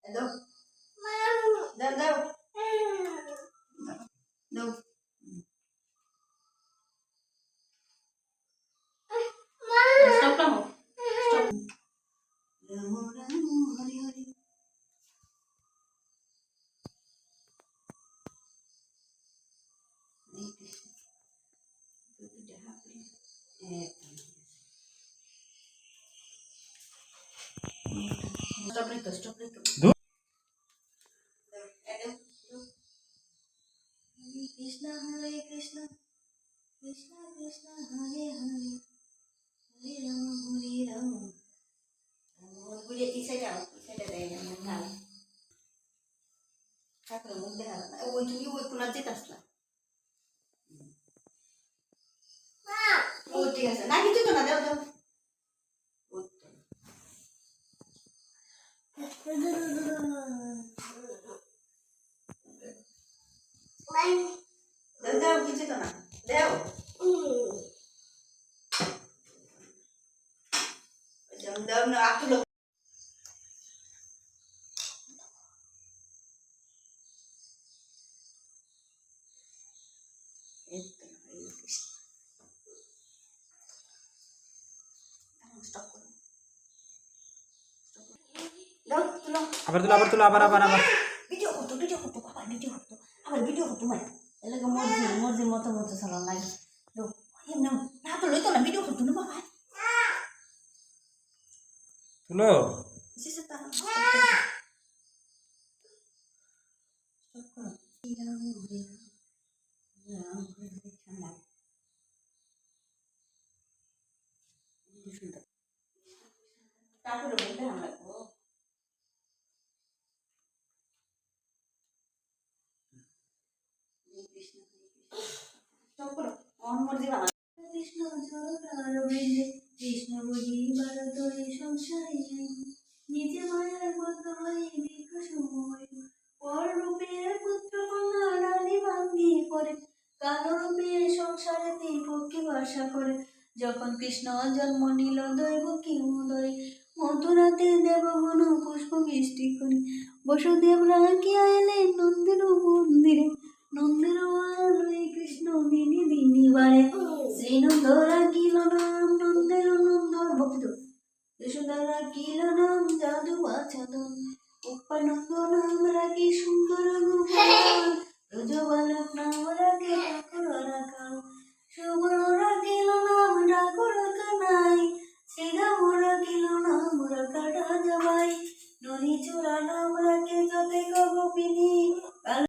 দাও দাও দাও দাও স্টপ না স্টপ রাম রাম হরি হরি হরে কৃষ্ণ দুটো হাতে স্টপ রেখো স্টপ রেখো কৃষ্ণ হরে কৃষ্ণ কৃষ্ণ কৃষ্ণ হরে হরে হরে রাম ঘুরে এই সাইডে দেয় না না ঠাকুরের মুখ দেখা না ওই তুমি ওই কোনার যেতাস না ও ঠিক আছে না কিছু তো না দাও দাও দাও দাও কিছু তো না দাও দাও না আতুলো আবার তুলো আবার ভিডিও করতো বাবা ভিডিও করতো আবার ভিডিও করতো মানে এলাকা মর্জির মতো চালান লাগে এমনি না তো লইতো না ভিডিও করতো না বাবা তুলো তারপরে বলতে আমরা কৃষ্ণ কৃষ্ণ বুঝি ভারত সংসারে নিজে মায়ের মতো দীর্ঘ সময় পর রূপে পুত্র কন্যা রানী ভাঙ্গি পড়ে কালো রূপে সংসারে পক্ষে বাসা করে যখন কৃষ্ণ জন্ম নিল দৈবকী উদয় মথুরাতে দেবগণ পুষ্প বৃষ্টি করে বসুদেব রাখিয়া এলেন নন্দের মন্দিরে নন্দের আলোয় কৃষ্ণ দিনে দিনে বাড়ে শ্রীনন্দরা কিল নাম নন্দের নন্দর ভক্ত যশোদারা কিল নাম জাদু আচ্ছাদন উপানন্দ নাম রাখি সুন্দর গোপাল রজবালক নাম রাখে ঠাকুর রাখাও সুবর্ণরা কিল নাম ঠাকুর কানাই শ্রীরাম রাখিল নাম রাখা রাজাবাই ননী চূড়া নাম রাখে যত